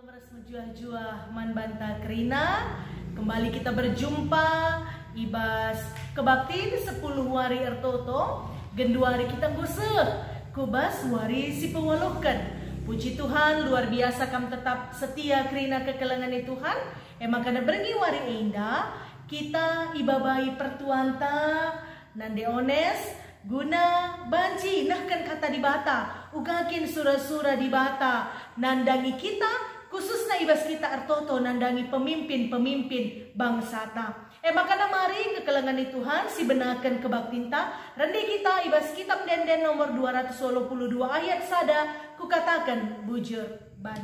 Meres menjuah-juah man banta kerina. Kembali kita berjumpa ibas kebaktin 10 hari ertoto genduari kita nguseh kubas wari si pewalohkan. Puji Tuhan, luar biasa kam tetap setia kerina kekelengan Tuhan. Makana bergi wari indah kita ibabai pertuanta nande ones guna banci nahkan kata di bata ugakin sura-sura di bata nandangi kita khususnya ibas kita artoto nandangi pemimpin-pemimpin bangsa ta. Makana mari kekelengan Tuhan si benakan kebaktinta rendi kita ibas kitab denden nomor 222 ayat sada kukatakan bujur ban.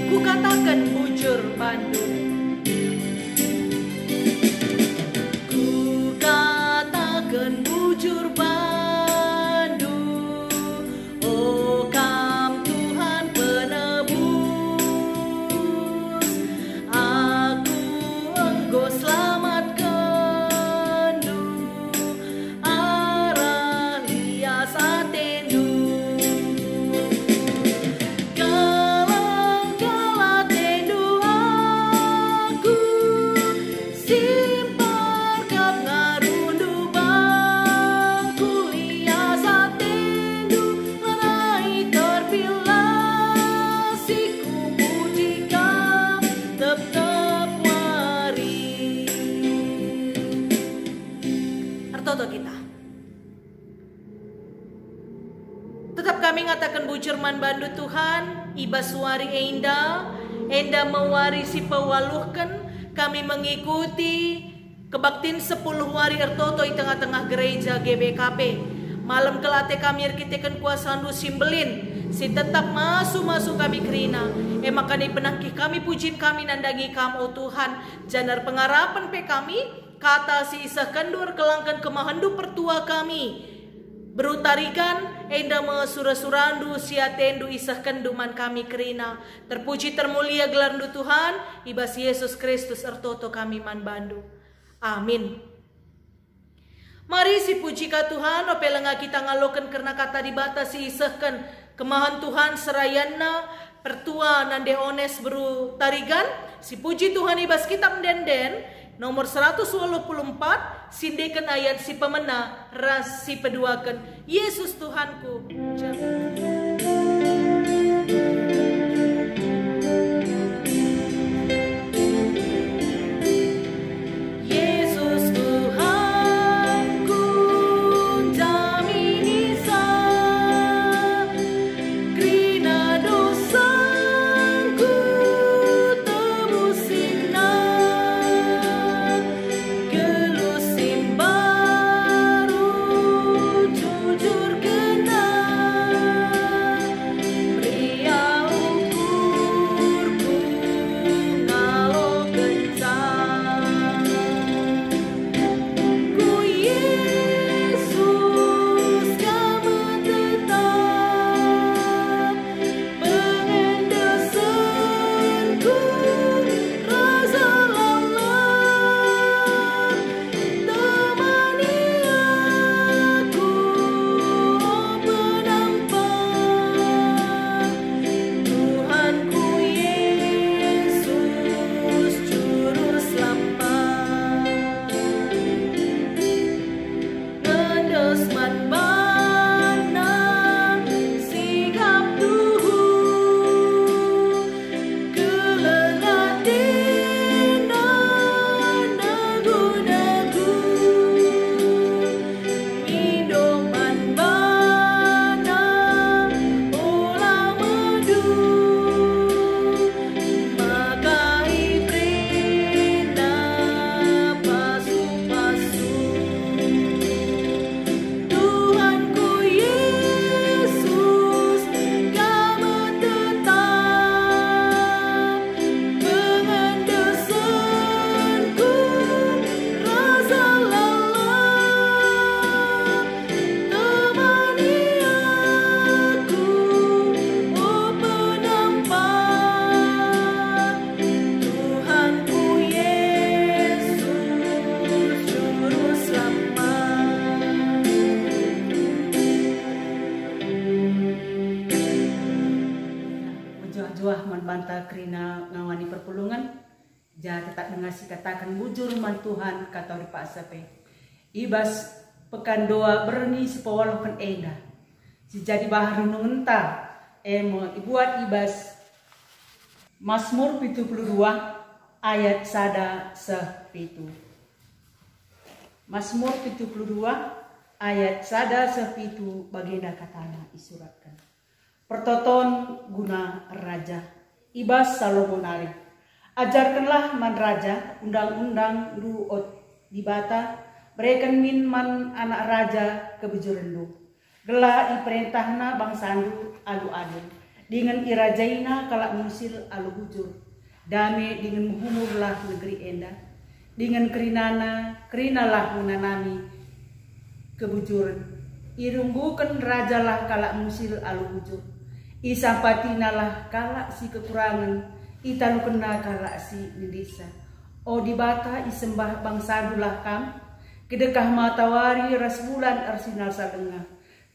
Kukatakan bujur Bandung. Kukatakan bujur Bandung, oh kam Tuhan penebus, aku engkau selamatkan du, arah lias atendu. Kita tetap kami ngatakan bujur man bandu Tuhan ibas wari enda mewarisi pewaluhkan kami mengikuti kebaktin 10 wari ertoto di tengah-tengah gereja GBKP malam kelate kami erkitekan kuasa andu simbelin si tetap masuk kami kerina makanya penangkih kami pujin kami nandangi kamu Tuhan janar pengarapan pe kami kata si isah kendur kelangkan kemahandu pertua kami berutarikan enda mesura-surandu siatendu isah kenduman kami kerina terpuji termulia gelarndu Tuhan ibas Yesus Kristus ertoto kami man bandu amin. Mari si puji ka Tuhan opelenga kita ngaloken karena kata dibatasi isahkan kemahan Tuhan serayanna pertua nande ones berutarigan si puji Tuhan ibas kitab denden nomor 124 sindekan ayat si pemena ras si peduakan Yesus Tuhanku. banta kerina ngawani perpulungan. Ja tetap ngasih katakan bujur man Tuhan kata di Pak Sape. Ibas pekan doa berni sepawalokan enda. Si jadi bahan nungenta ibuat ibas Mazmur 72 ayat sada sepitu. Mazmur 72 ayat sada sepitu baginda katana isuratkan. Pertoton guna raja ibas Salomonari. Ajarkanlah man raja undang-undang ruot di bata berikan min man anak raja kebujurendu. Gelah iperintahna bangsandu alu-alu. Dengan irajaina kalak musil alu bujur. Dame dengan muhumurlah negeri enda. Dengan kerinalah menanami kebujuran. Irunggukan rajalah kalak musil alu bujur. Isampatinalah kalak si kekurangan. Italu kena kalak si nindisa. O di bata isembah bangsadulah kam. Kedekah matawari ras bulan arsinal salengah.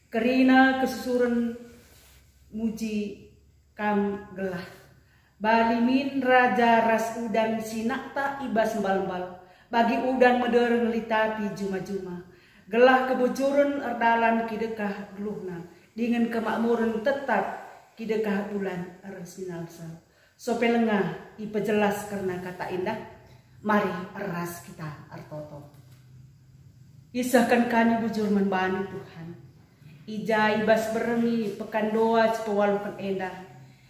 Kerina kesusuran muji kam gelah. Balimin raja ras udan sinakta ibas mbal-mbal. Bagi udan medereng litapi juma-juma. Gelah kebujuran erdalan kidekah geluhna. Dengan kemakmuran tetap kidekah bulan arsinal sal. Sopelengah ipejelas karena kata indah. Mari eras kita artoto. Isahkan kami bujur membani Tuhan. Ija ibas beremi pekan doa sepewalukan endah.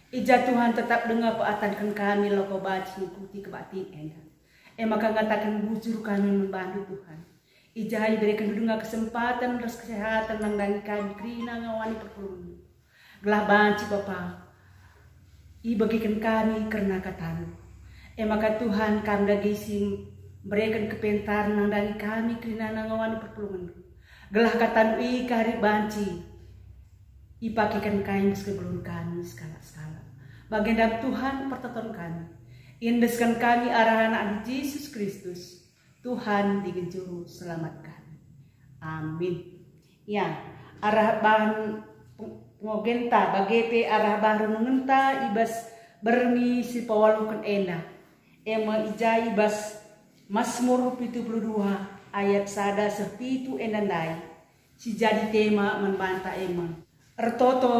Ija Tuhan tetap dengar peatankan kami loko baci ikuti kebakti endah. Maka ngatakan bujur kami membani Tuhan. Ija berikan dengar kesempatan ras kesehatan nang kami kerina ngawani perpulungan. Gelah banci Bapa. Bagikan kami karena katamu. Maka Tuhan kami dagisim berikan kepentaran nang dari kami kerina ngawani perpulungan. Gelah katamu kari banci. Pakikan kami sebelum kami skala-skala. Baginda Tuhan pertonton kami. Indeskan kami arah anak Yesus Kristus. Tuhan dengan juru selamat kami. Amin. Ya, arah bahan pengogenta bagete arah baru nungenta ibas berni si pawalukan enda. Ija ibas Mazmur 72 ayat sada sepitu endandai. Si jadi tema membantah ertoto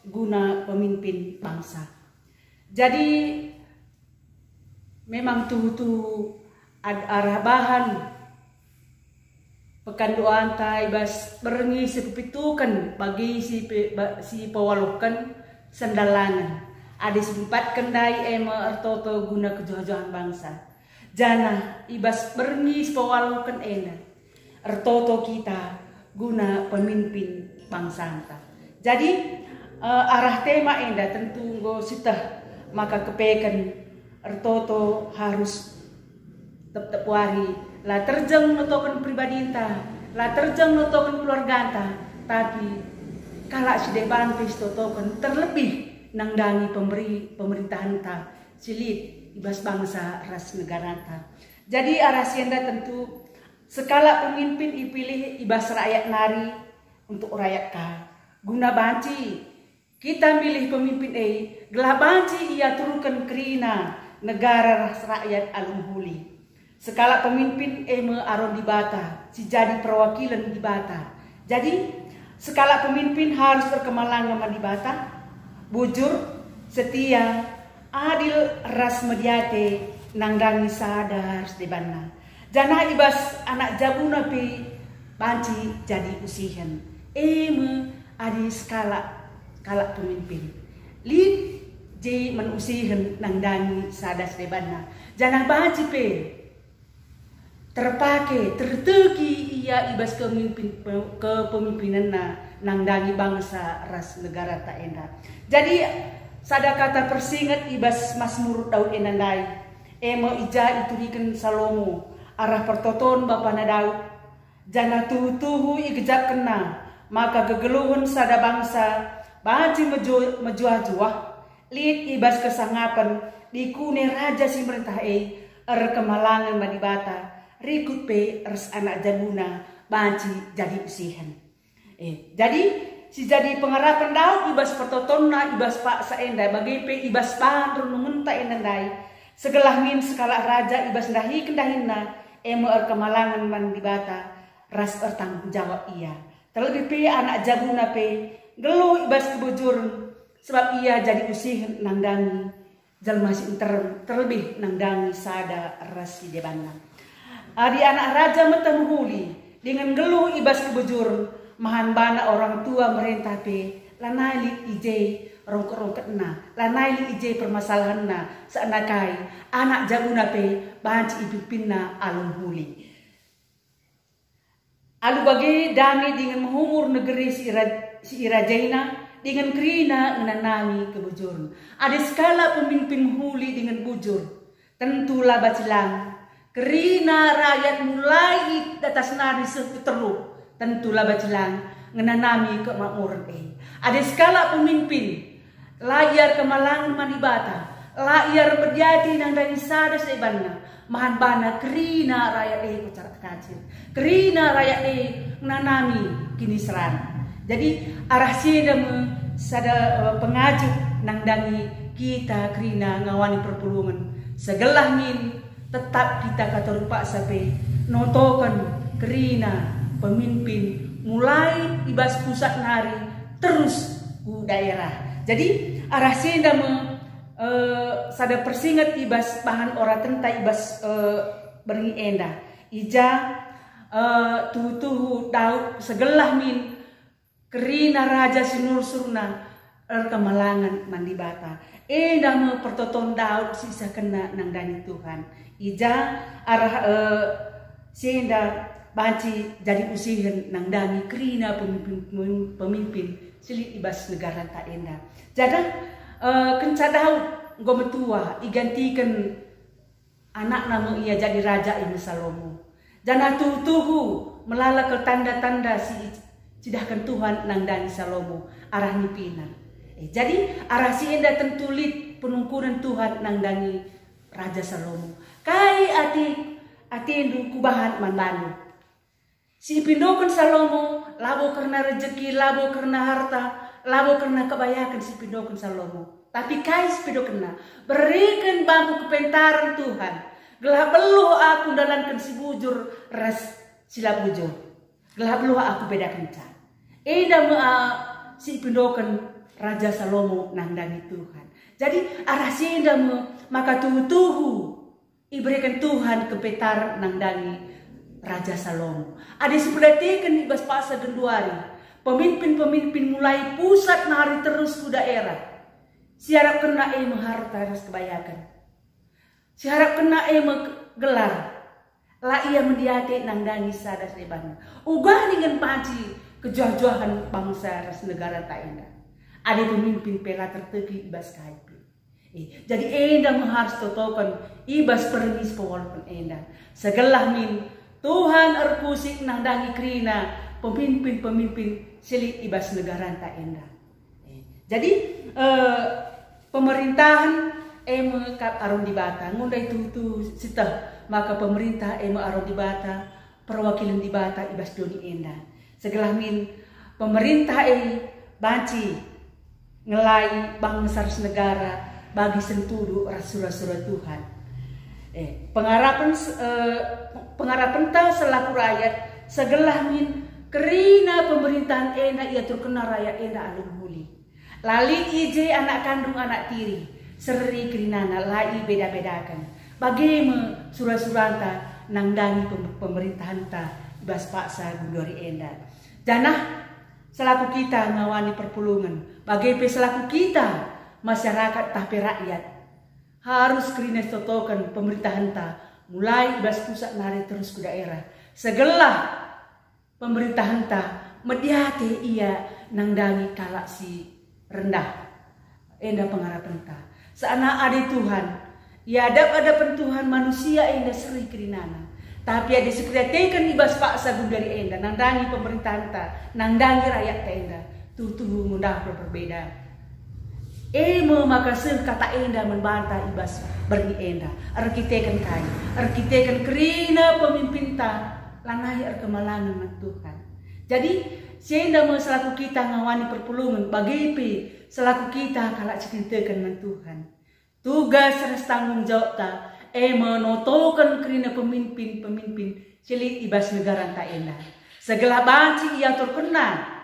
guna pemimpin bangsa. Jadi memang tuh arah bahan pekan doa ibas berengi sepitukan bagi si pawalukan sandalangan. Ada sempat kendai ertoto guna kejohajohan bangsa. Jana ibas berengi pawalukan ena. Ertoto kita guna pemimpin bangsa anta. Jadi arah tema enda tentu go sitah maka kepekan ertoto harus tetap wari lah terjang notokan pribadi enta, lah terjang notokan keluarga enta, tapi kalak sudah bantis totokan terlebih nang dangi pemerintahan enta silit ibas bangsa ras negara enta. Jadi arah sienda tentu sekala pemimpin dipilih ibas rakyat nari untuk rakyat ka. Guna banci kita milih pemimpin gelah banci ia turunkan kerina negara rakyat alumhuli. Sekala pemimpin aron di bata, si jadi perwakilan di bata. Jadi sekala pemimpin harus berkemalangan di bata, bujur, setia, adil, ras mediate, nangdangi sadar sedebana. Jana ibas anak jabuna pi banci jadi usihan. Adi skala pemimpin. Lid J manusihan nangdangi sadar sedebana. Jana banci pe terpakai, terteki ia ibas kepemimpinan nangdangi bangsa ras negara tak enda. Jadi sada kata persingat ibas Mazmur Daud enandai. Ija iturikan Salomo arah pertoton bapa na Daud. Jana tuhu igejak kena maka gegeluhun sada bangsa baji mejuah-juah. Lihat ibas kesangapan dikune raja si merintah kemalangan madibata. Rikut pe ers anak jabuna banci jadi usihan. Jadi si jadi pengarapan Daud ibas pertotonna ibas pak saenda bagi pe ibas pan renungunta enandai segelah min sekala raja ibas dahi kendahinna kemalangan man dibata ras tanggung jawab ia terlebih pe anak jaguna pe geluh ibas kebujur sebab ia jadi usih nangdangi jalma terlebih nangdangi sada ras di debanna adi anak raja metemuhuli dengan geluh ibas kebujur mahan bana orang tua merentah pe lanai ije rongket-rongketna lanai ije permasalahanna seanakai anak jaguna pe banci ibipinna alun huli alu bagi dani dengan menghumur negeri si irajaina dengan kerina menanami kebujur ada skala pemimpin huli dengan bujur tentulah bacilang kerina rakyat mulai atas nari teruk tentulah bacilang menanami kemakmuran ada skala pemimpin layar kemalangan manibata layar berjadi nang dari sada sebanna mahan bana kerina rakyat bicara kacil kerina rakyat menanami kini seran jadi arah sada pengajuk nang dangi kita kerina ngawani perpulungan segelah min tetap kita kata rupa sampai notokan kerina pemimpin mulai ibas pusat nari terus ku daerah jadi arah senda sada persingat ibas bahan ora tentai ibas beringi enda ija tuhu Daud segelah min kerina raja sinur surna kemalangan mandibata enda me pertoton Daud sisa kena nangdani Tuhan ija arah senda banci jadi usihan nangdani kerina pemimpin silit ibas negara tak enda jadi kenca Daud gometua igantikan anak nama ia jadi raja ini Salomo jana tuhu melala ke tanda-tanda si cidahkan Tuhan nangdani Salomo arah nipinan jadi arah si enda tentulit penungkunan Tuhan nangdani Raja Salomo kai ati endu kubahan manbanu si pindokan Salomo labo karena rezeki labo karena harta labo karena kebayakan si pindokan Salomo tapi kai si pindokan berikan bambu kepentaran Tuhan gelah beluh aku dalankan si bujur ras sila bujur gelah beluh aku beda kencan eda si pindokan Raja Salomo nangdani Tuhan jadi arah senda maka tuhu iberikan Tuhan kepetar nangdani Raja Salomo ada sepertikan ibas pasa genduari pemimpin-pemimpin mulai pusat nari terus ke daerah siharap kena harta ras kebayakan siharap kena gelar lah ia mendiati nangdani sada sebana ubah dengan panci kejuah-juahan bangsa ras negara tak indah ada pemimpin pela tertegi ibas kaipi jadi enda harus totokan ibas permis pewalaupun enda segelah min Tuhan erpusik nangdangi kerina pemimpin-pemimpin silik ibas negara tak enda jadi pemerintahan kap aron dibata ngundai tutu sitah maka pemerintah aron dibata perwakilan dibata ibas doni enda segelah min pemerintah banci ngelai bangsa negara bagi sentudu rasul-rasul Tuhan pengharapan ta selaku rakyat segelah min kerina pemerintahan ena ia terkena rakyat ena alun huli lali ije anak kandung anak tiri seri kerinana lai beda-bedakan bagaimana surah-suranta nangdangi pemerintahan ta ibas paksa gundori enda janah selaku kita ngawani perpulungan bagi selaku kita masyarakat tapi rakyat harus kerina totokan pemerintahan ta mulai ibas pusat nari terus ke daerah segelah pemerintahan ta mediate ia nangdangi kalak si rendah enda pengharapan ta seana adi Tuhan ia ada Tuhan manusia enda seri kerinana tapi ada sekretekan ibas paksa gundari enda nangdangi pemerintahan ta nangdangi rakyat ta enda tuh mundah berbeda maka kata enda membantah ibas berni enda arkitekan kai arkitekan kerina pemimpin ta lanai kemalangan Tuhan jadi Sehingga selaku kita ngawani perpulungan bagi pe selaku kita kalak ceritakan dengan Tuhan. Tugas ras tanggung jawab ta menotokan kerina pemimpin cilik ibas negara tak endah. Segala banci ia terkena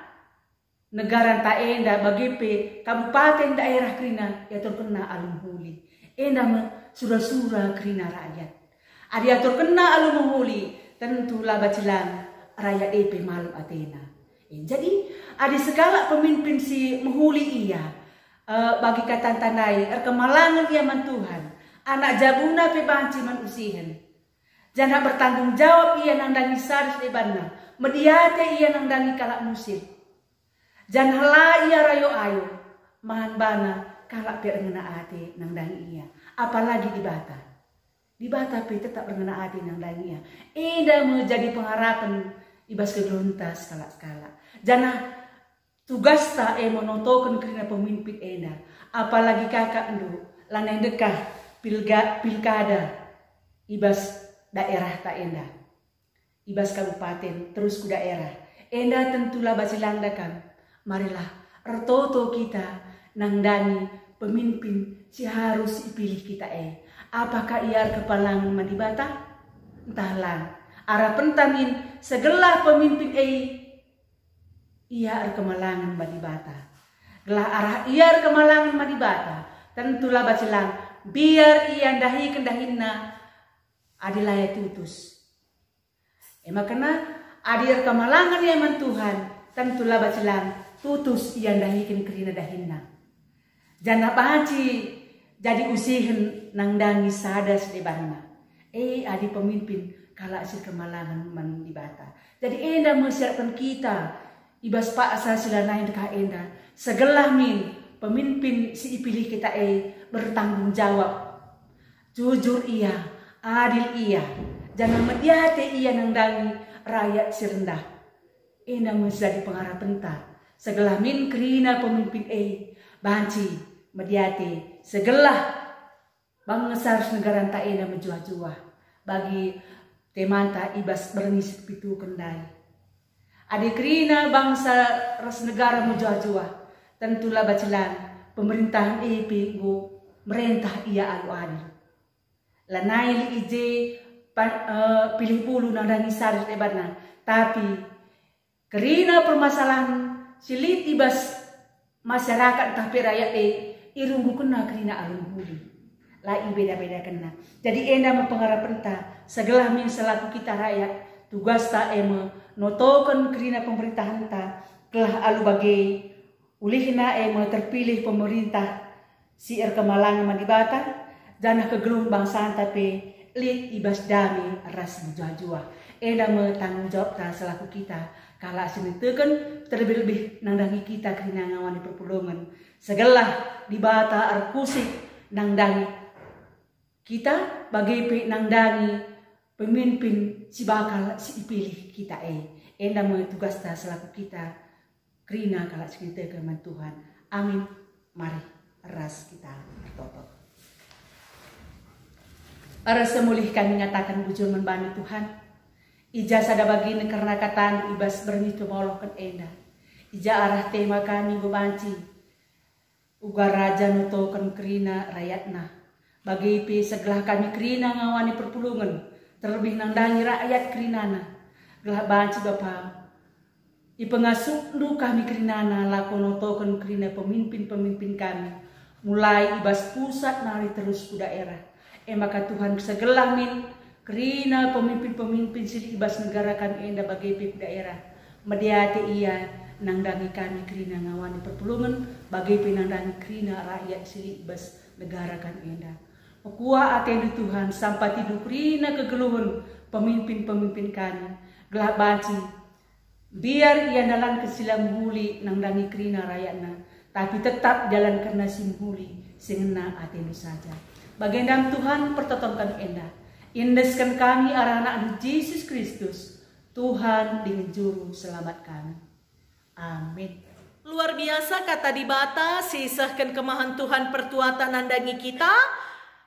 negara tak endah bagi pe kabupaten daerah kerina ia terkena alun huli. Endah surah-surah kerina rakyat. Ada terkena alun huli tentulah bacilang rakyat EP malu Athena. Jadi ada segala pemimpin si menghuli ia bagi kata tandai kemalangan ia man Tuhan. Anak jabuna pe banci man usihan. Jangan bertanggung jawab ia nang dangi saris lebanna. Mediate ia nang dangi kalak musir. Jangan hala ia rayo ayo. Mahan bana kalak pe ngena ate nang dangi ia. Apalagi di Bata. Di Bata pe tetap ngena ate nang dangi ia. Eda menjadi pengharapan ibas kegeluntas kalak-kalak. Jangan tugas ta menotokan kerana pemimpin eda. Apalagi kakak ndu lanai dekah pilkada ibas daerah tak enda. Ibas kabupaten terus ke daerah. Enda tentulah bacilang dakan. Marilah retoto kita nangdani pemimpin si harus dipilih kita Apakah ia kepalang madibata? Entahlah. Arah pentamin segala pemimpin ia kemalangan madibata. Gelah arah ia kemalangan madibata. Tentulah bacilang biar ia dahi kendahinna adilaya tutus. Makana adir kemalangan ia man Tuhan. Tentulah bacilang tutus ia dahikan kerina dahinna. Jangan pahaci jadi usihin nang dangi sadas debanna. Adi pemimpin kalak si kemalangan man dibata. Jadi enda mensiapkan kita ibas pak asal silanain dekah enda segelah min pemimpin si ipilih kita bertanggung jawab, jujur ia, adil ia, jangan mediate ia nang dangi rakyat si rendah. Enda menjadi pengharapan ta segelah min kerina pemimpin banci mediate segelah bangsa negara ta enda menjuah-juah bagi temanta ibas bernisip pitu kendai. Adik kerina bangsa ras negara menjuah-juah. Tentulah bacilan pemerintahan EP go merentah ia alu adil. Lanai li ije pilih bulu nang dangi saris lebarna. Tapi kerina permasalahan silit ibas masyarakat tapi rakyat irunggu kena kerina alun huli. Lai beda-beda kena. Jadi enda mempengaruhi ta segelah min selaku kita rakyat tugas ta notokan kerina pemerintahan ta telah alu bagi ulihna terpilih pemerintah si kemalangan madibata dan kegelung bangsaan tapi lit ibas dami ras menjuah-juah. Enda tanggung jawab ta selaku kita kala sinitekan terlebih-lebih nangdangi kita kerina ngawani perpulungan segelah dibata arkusik nangdangi kita bagi nangdangi pemimpin si bakal si pilih kita enda tugas ta selaku kita kerina kalak kita keman Tuhan. Amin. Mari ras kita bertoto. Aras semulih kami ngatakan bujur membani Tuhan. Ija sada bagi karena katan ibas bernitu molokan enda. Ija arah tema kami bebanci. Uga raja nutokan kerina rakyatna. Bagi pi segelah kami kerina ngawani perpulungan. Terlebih nangdangi rakyat kerinana. Gelah banci Bapa. Ipengasuh lu kami kerinana lakonotokan kerina pemimpin-pemimpin kami. Mulai ibas pusat nari terus ke daerah. Maka Tuhan segelah min kerina pemimpin-pemimpin sili ibas negara kami enda bagi pi daerah. Mediate ia nangdangi kami kerina ngawani perpulungan. Bagi pi nangdangi kerina rakyat sili ibas negara kami enda. Kuah atendu Tuhan sampai tidur kerina kegeluhan pemimpin-pemimpin kami. Gelah banci. Biar ia dalam kesilam huli nangdangi kerina rakyatna. Tapi tetap jalan karena simhuli sengena atendu saja. Bagendam Tuhan pertoton kami enda. Indeskan kami arah anak Yesus Kristus. Tuhan dengan juru selamat kami. Amin. Luar biasa kata di Bata, sisahkan kemahan Tuhan pertuatan nandangi kita.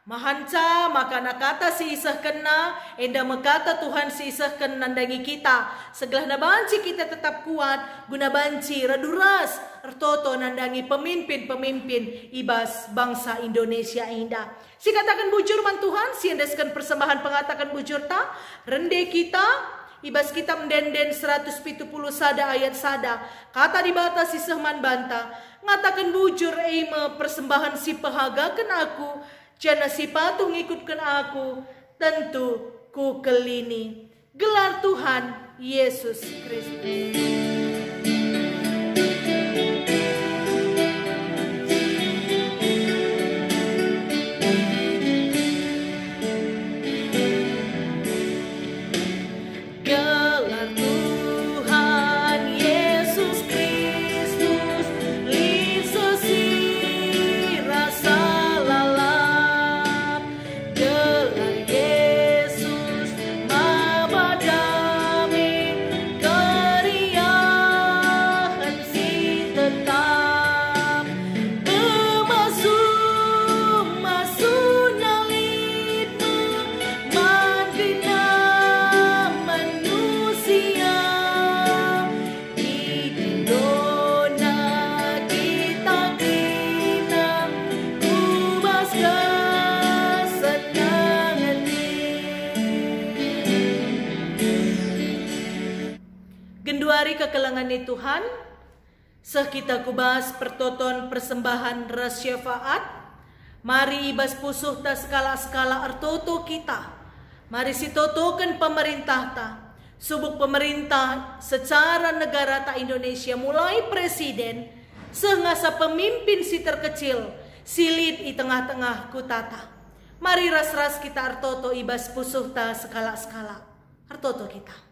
Mahanca makana kata si isah kena, enda makata Tuhan si isah kena nandangi kita. Segala na banci kita tetap kuat, guna banci raduras, ertoto nandangi pemimpin-pemimpin ibas bangsa Indonesia indah. Si katakan bujur man Tuhan, si endaskan persembahan pengatakan bujur ta, rende kita, ibas kita mendenden 170 sada ayat sada, kata dibatas si sehman banta, ngatakan bujur eime persembahan si pahagakan aku, jana si patung ikutkan aku, tentu ku kelini. Gelar Tuhan Yesus Kristus. Kekelangan ni Tuhan, seh kita kubas pertoton persembahan ras syafaat, mari ibas pusuh ta skala-skala artoto kita, mari si totokan pemerintah ta, subuk pemerintah secara negara ta Indonesia mulai presiden, sehingga pemimpin si terkecil, silid di tengah-tengah kutata. Mari ras-ras kita artoto ibas pusuh ta skala-skala artoto kita.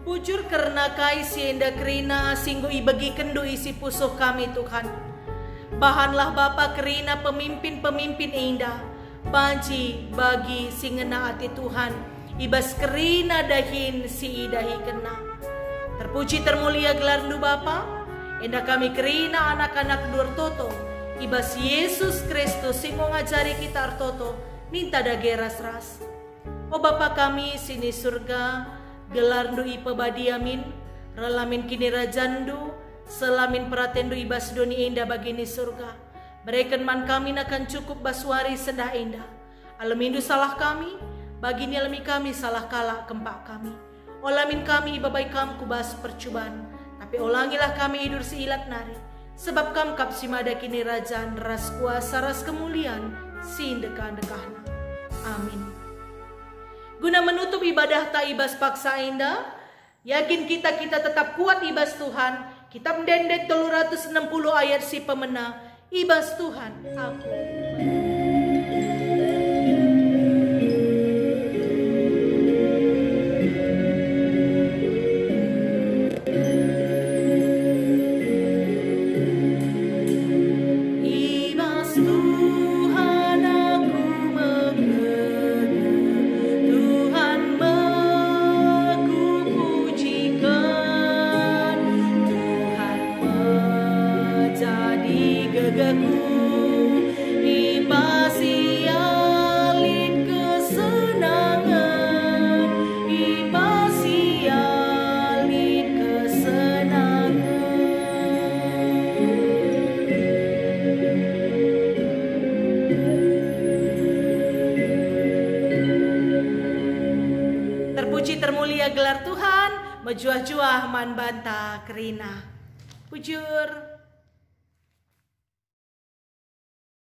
Bujur karena kai sienda kerina singgo ibagi kendo isi pusuh kami Tuhan. Bahanlah Bapa kerina pemimpin-pemimpin indah. Banci bagi singena ati Tuhan. Ibas kerina dahin si idahi kena. Terpuji termulia gelar nu Bapa. Enda kami kerina anak-anak dur toto. Ibas Yesus Kristus singgo ngajari kita artoto. Ninta dage ras-ras. O Bapa kami sini surga. Gelar du ipa badiamin, relamin kini rajandu, selamin peratendu ibas doni indah bagini surga. Berikan man kami akan cukup baswari sendah indah. Alamindu salah kami, bagini alami kami salah kala kempak kami. Olamin kami ibabai kam kubas percubaan, tapi olangilah kami hidur siilat nari. Sebab kam kap simada kini rajan, ras kuasa ras kemuliaan, sin dekah-dekahna. Amin. Guna menutup ibadah ta ibas paksa indah, yakin kita tetap kuat ibas Tuhan. Kita mendendet 360 ayat si pemena, ibas Tuhan aku. gelar Tuhan, mejuah-juah man banta kerina. Pujur.